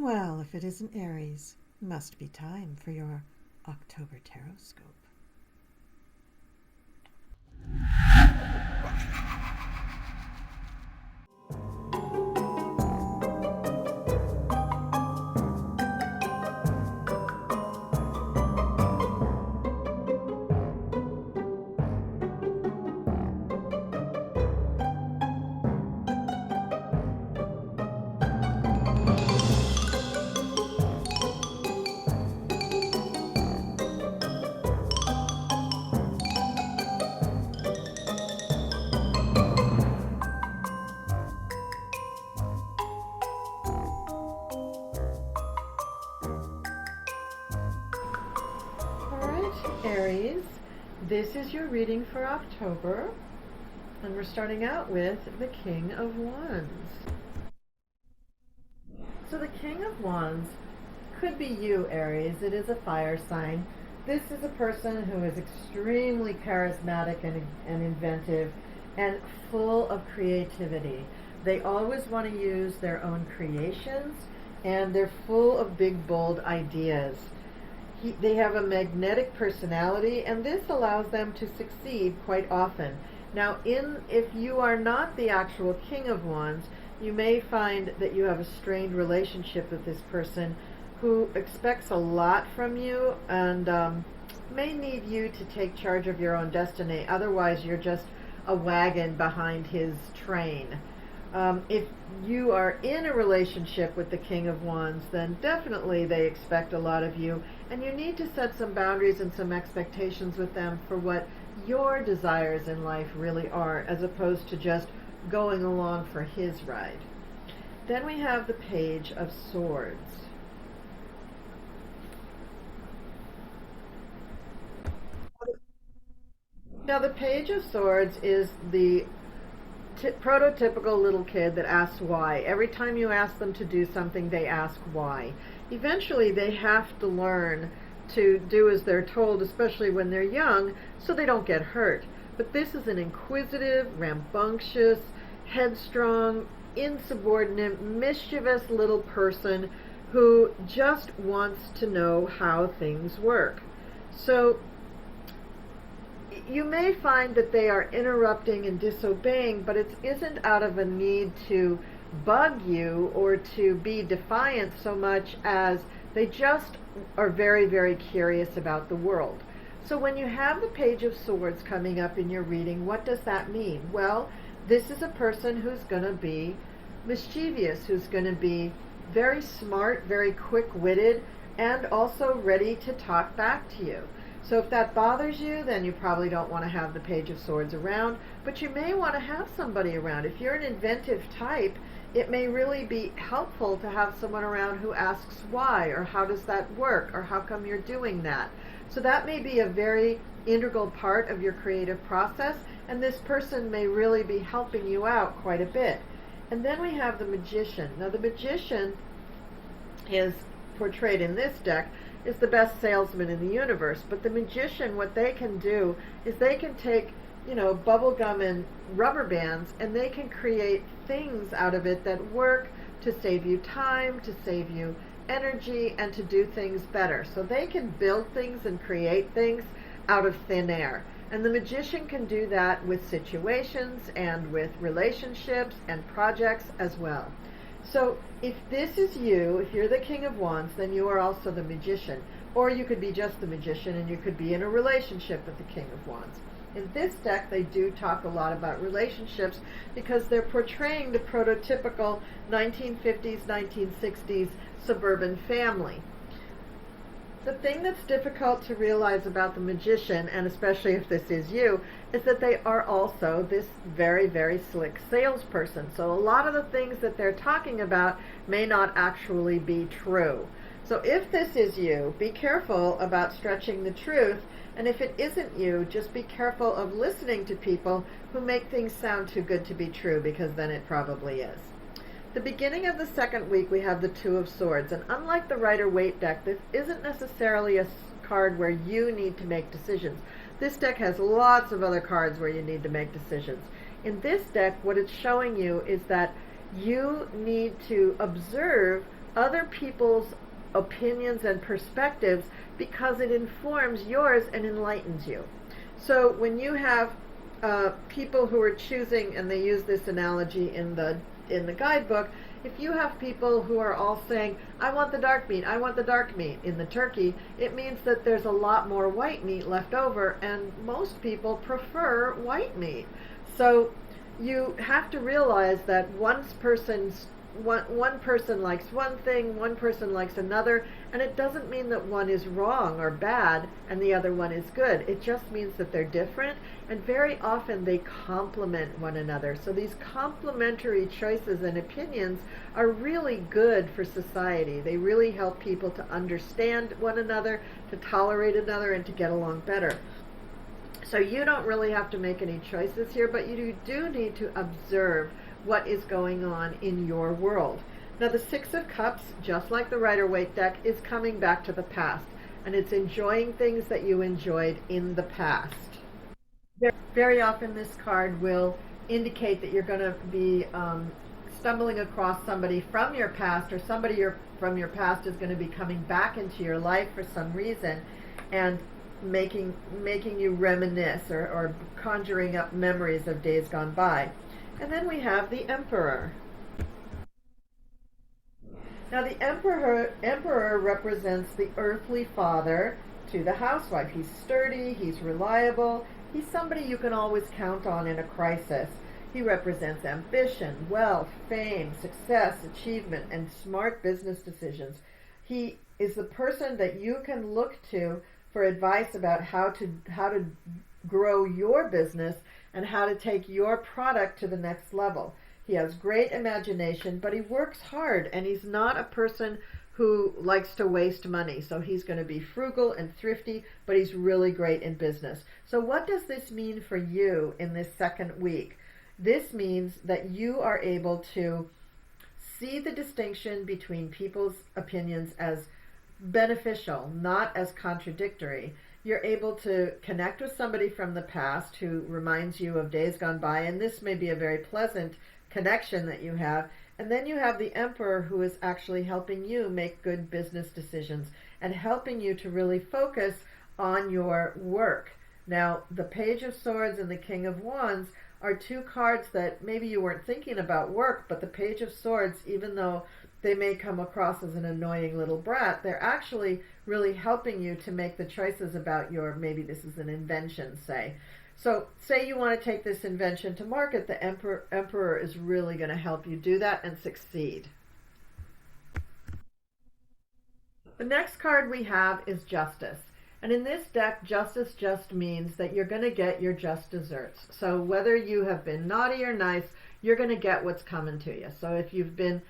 Well, if it isn't Aries, must be time for your October Tarotscope. Aries, this is your reading for October, and we're starting out with the King of Wands. So the King of Wands could be you, Aries. It is a fire sign. This is a person who is extremely charismatic and inventive and full of creativity. They always want to use their own creations, and they're full of big, bold ideas. They have a magnetic personality, and this allows them to succeed quite often. Now, if you are not the actual King of Wands, you may find that you have a strained relationship with this person who expects a lot from you and may need you to take charge of your own destiny. Otherwise, you're just a wagon behind his train. If you are in a relationship with the King of Wands, then definitely they expect a lot of you, and you need to set some boundaries and some expectations with them for what your desires in life really are, as opposed to just going along for his ride. Then we have the Page of Swords. Now, the Page of Swords is the prototypical little kid that asks why. Every time you ask them to do something, they ask why. Eventually, they have to learn to do as they're told, especially when they're young, so they don't get hurt. But this is an inquisitive, rambunctious, headstrong, insubordinate, mischievous little person who just wants to know how things work. So you may find that they are interrupting and disobeying, but it isn't out of a need to bug you or to be defiant so much as they just are very, very curious about the world. So when you have the Page of Swords coming up in your reading, what does that mean? Well, this is a person who's going to be mischievous, who's going to be very smart, very quick-witted, and also ready to talk back to you. So if that bothers you, then you probably don't want to have the Page of Swords around, but you may want to have somebody around. If you're an inventive type, it may really be helpful to have someone around who asks why, or how does that work, or how come you're doing that. So that may be a very integral part of your creative process, and this person may really be helping you out quite a bit. And then we have the Magician. Now the Magician is portrayed in this deck is the best salesman in the universe, but the Magician, what they can do is they can take, bubble gum and rubber bands, and they can create things out of it that work to save you time, to save you energy, and to do things better. So they can build things and create things out of thin air. And the Magician can do that with situations and with relationships and projects as well. So if this is you, if you're the King of Wands, then you are also the Magician. Or you could be just the Magician and you could be in a relationship with the King of Wands. In this deck, they do talk a lot about relationships because they're portraying the prototypical 1950s, 1960s suburban family. The thing that's difficult to realize about the Magician, and especially if this is you, is that they are also this very, very slick salesperson. So a lot of the things that they're talking about may not actually be true. So if this is you, be careful about stretching the truth, and if it isn't you, just be careful of listening to people who make things sound too good to be true, because then it probably is. The beginning of the second week, we have the Two of Swords, and unlike the Rider-Waite deck, this isn't necessarily a card where you need to make decisions. This deck has lots of other cards where you need to make decisions. In this deck, what it's showing you is that you need to observe other people's opinions and perspectives because it informs yours and enlightens you. So when you have people who are choosing, and they use this analogy in the guidebook, if you have people who are all saying, I want the dark meat, I want the dark meat in the turkey, it means that there's a lot more white meat left over, and most people prefer white meat. So you have to realize that one person likes one thing, one person likes another, and it doesn't mean that one is wrong or bad and the other one is good. It just means that they're different, and very often they complement one another. So these complementary choices and opinions are really good for society. They really help people to understand one another, to tolerate another, and to get along better. So you don't really have to make any choices here, but you do need to observe what is going on in your world. Now the Six of Cups, just like the Rider-Waite deck, is coming back to the past, and it's enjoying things that you enjoyed in the past. Very often this card will indicate that you're going to be stumbling across somebody from your past, or somebody from your past is going to be coming back into your life for some reason, and making you reminisce, or conjuring up memories of days gone by. And then we have the Emperor. Now the Emperor represents the earthly father to the housewife. He's sturdy, he's reliable, he's somebody you can always count on in a crisis. He represents ambition, wealth, fame, success, achievement, and smart business decisions. He is the person that you can look to for advice about how to grow your business and how to take your product to the next level. He has great imagination, but he works hard, and he's not a person who likes to waste money. So he's going to be frugal and thrifty, but he's really great in business. So what does this mean for you in this second week? This means that you are able to see the distinction between people's opinions as beneficial, not as contradictory. You're able to connect with somebody from the past who reminds you of days gone by, and this may be a very pleasant connection that you have. And then you have the Emperor, who is actually helping you make good business decisions and helping you to really focus on your work. Now, the Page of Swords and the King of Wands are two cards that maybe you weren't thinking about work, but the Page of Swords, even though they may come across as an annoying little brat, they're actually really helping you to make the choices about maybe this is an invention, say. So say you want to take this invention to market, the Emperor is really going to help you do that and succeed. The next card we have is Justice. And in this deck, Justice just means that you're going to get your just desserts. So whether you have been naughty or nice, you're going to get what's coming to you. So if you've been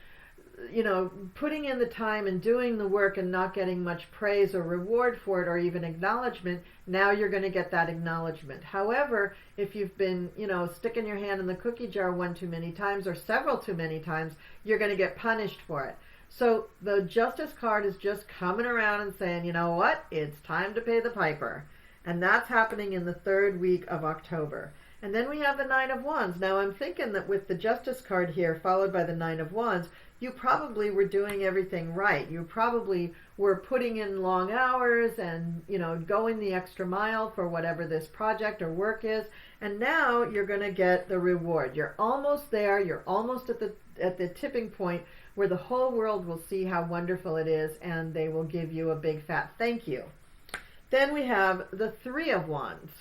putting in the time and doing the work and not getting much praise or reward for it, or even acknowledgement, now you're going to get that acknowledgement. However, if you've been, sticking your hand in the cookie jar one too many times or several too many times, you're going to get punished for it. So the Justice card is just coming around and saying, you know what, it's time to pay the piper. And that's happening in the third week of October. And then we have the Nine of Wands. Now I'm thinking that with the Justice card here, followed by the Nine of Wands, you probably were doing everything right. You probably were putting in long hours and, going the extra mile for whatever this project or work is. And now you're going to get the reward. You're almost there. You're almost at the tipping point where the whole world will see how wonderful it is, and they will give you a big fat thank you. Then we have the Three of Wands.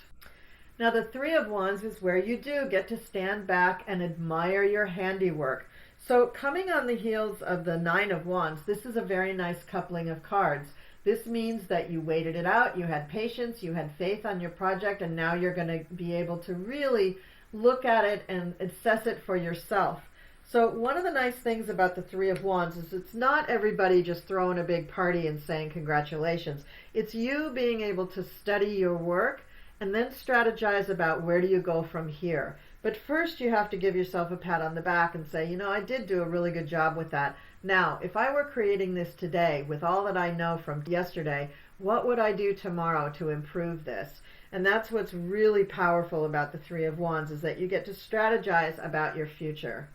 Now the Three of Wands is where you do get to stand back and admire your handiwork. So coming on the heels of the Nine of Wands, this is a very nice coupling of cards. This means that you waited it out, you had patience, you had faith on your project, and now you're going to be able to really look at it and assess it for yourself. So one of the nice things about the Three of Wands is it's not everybody just throwing a big party and saying congratulations. It's you being able to study your work and then strategize about where do you go from here. But first you have to give yourself a pat on the back and say, I did do a really good job with that. Now, if I were creating this today with all that I know from yesterday, what would I do tomorrow to improve this? And that's what's really powerful about the Three of Wands, is that you get to strategize about your future.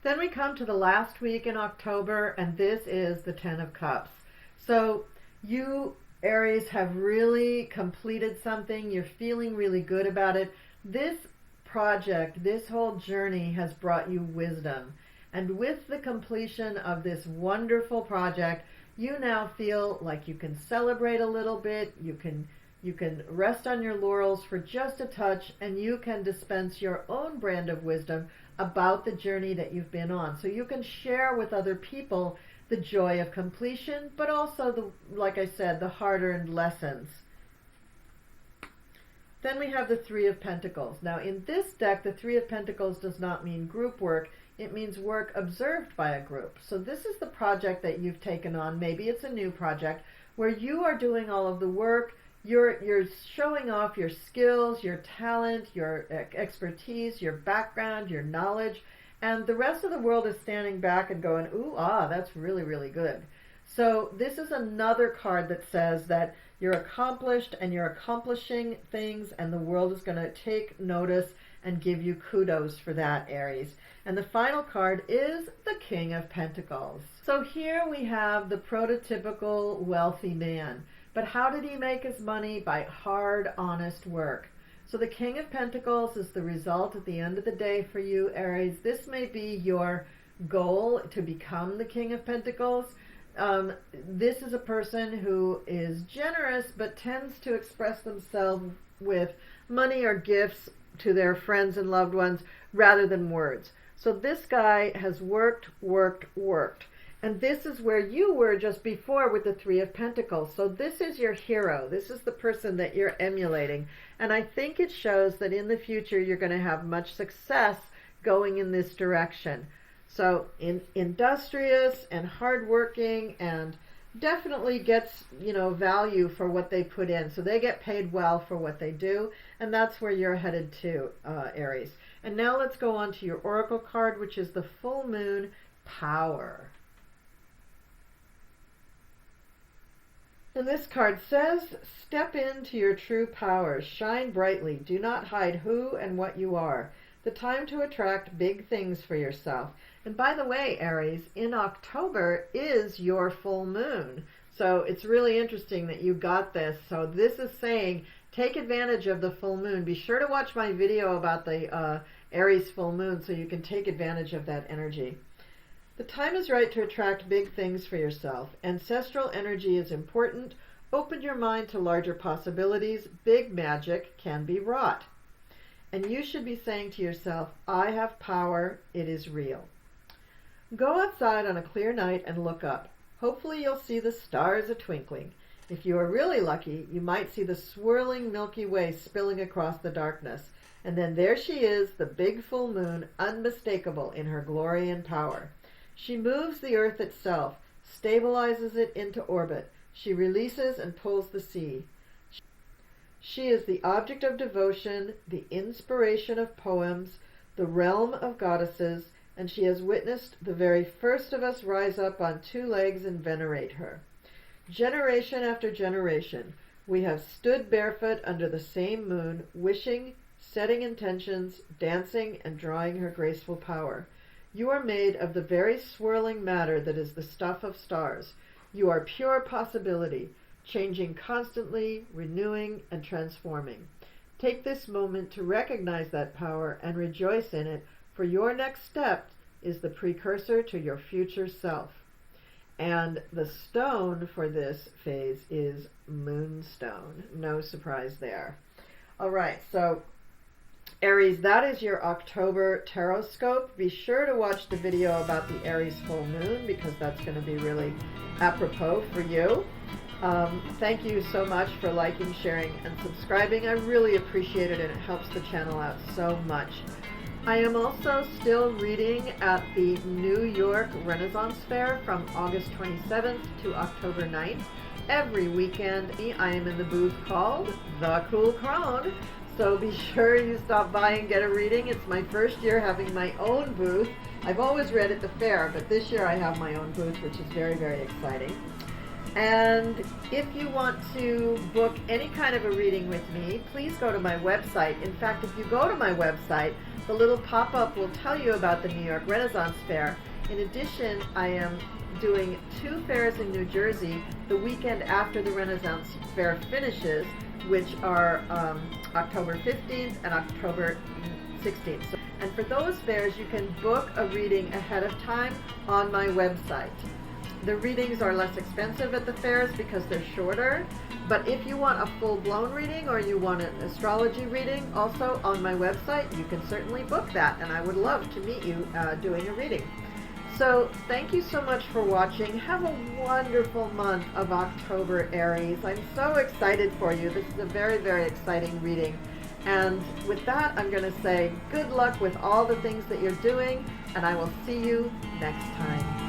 Then we come to the last week in October, and this is the Ten of Cups. So you, Aries, have really completed something. You're feeling really good about it. This project, this whole journey has brought you wisdom. And with the completion of this wonderful project, you now feel like you can celebrate a little bit. You can rest on your laurels for just a touch, and you can dispense your own brand of wisdom about the journey that you've been on. So you can share with other people the joy of completion, but also, like I said, the hard-earned lessons. Then we have the Three of Pentacles. Now in this deck, the Three of Pentacles does not mean group work. It means work observed by a group. So this is the project that you've taken on. Maybe it's a new project where you are doing all of the work. You're showing off your skills, your talent, your expertise, your background, your knowledge, and the rest of the world is standing back and going, ooh, that's really, really good. So this is another card that says that you're accomplished and you're accomplishing things, and the world is going to take notice and give you kudos for that, Aries. And the final card is the King of Pentacles. So here we have the prototypical wealthy man. But how did he make his money? By hard, honest work. So the King of Pentacles is the result at the end of the day for you, Aries. This may be your goal to become the King of Pentacles. This is a person who is generous but tends to express themselves with money or gifts to their friends and loved ones rather than words. So this guy has worked. And this is where you were just before with the Three of Pentacles. So this is your hero. This is the person that you're emulating. And I think it shows that in the future you're going to have much success going in this direction. So industrious and hardworking, and definitely gets, value for what they put in. So they get paid well for what they do. And that's where you're headed to, Aries. And now let's go on to your Oracle card, which is the Full Moon Power. And this card says, step into your true power, shine brightly, do not hide who and what you are. The time to attract big things for yourself. And by the way, Aries, in October is your full moon. So it's really interesting that you got this. So this is saying, take advantage of the full moon. Be sure to watch my video about the Aries full moon so you can take advantage of that energy. The time is right to attract big things for yourself. Ancestral energy is important. Open your mind to larger possibilities. Big magic can be wrought. And you should be saying to yourself, I have power. It is real. Go outside on a clear night and look up. Hopefully you'll see the stars a-twinkling. If you are really lucky, you might see the swirling Milky Way spilling across the darkness. And then there she is, the big full moon, unmistakable in her glory and power. She moves the earth itself, stabilizes it into orbit. She releases and pulls the sea. She is the object of devotion, the inspiration of poems, the realm of goddesses, and she has witnessed the very first of us rise up on two legs and venerate her. Generation after generation, we have stood barefoot under the same moon, wishing, setting intentions, dancing, and drawing her graceful power. You are made of the very swirling matter that is the stuff of stars. You are pure possibility, changing constantly, renewing, and transforming. Take this moment to recognize that power and rejoice in it, for your next step is the precursor to your future self. And the stone for this phase is Moonstone. No surprise there. All right, so Aries, that is your October Tarotscope. Be sure to watch the video about the Aries full moon because that's going to be really apropos for you. Thank you so much for liking, sharing, and subscribing. I really appreciate it, and it helps the channel out so much. I am also still reading at the New York Renaissance Fair from August 27th to October 9th. Every weekend, I am in the booth called The Cool Crone. So be sure you stop by and get a reading. It's my first year having my own booth. I've always read at the fair, but this year I have my own booth, which is very, very exciting. And if you want to book any kind of a reading with me, please go to my website. In fact, if you go to my website, the little pop-up will tell you about the New York Renaissance Fair. In addition, I am doing 2 fairs in New Jersey the weekend after the Renaissance Fair finishes, which are October 15th and October 16th. And for those fairs, you can book a reading ahead of time on my website. The readings are less expensive at the fairs because they're shorter, but if you want a full-blown reading or you want an astrology reading also on my website, you can certainly book that, and I would love to meet you doing a reading. So thank you so much for watching. Have a wonderful month of October, Aries. I'm so excited for you. This is a very, very exciting reading. And with that, I'm going to say good luck with all the things that you're doing, and I will see you next time.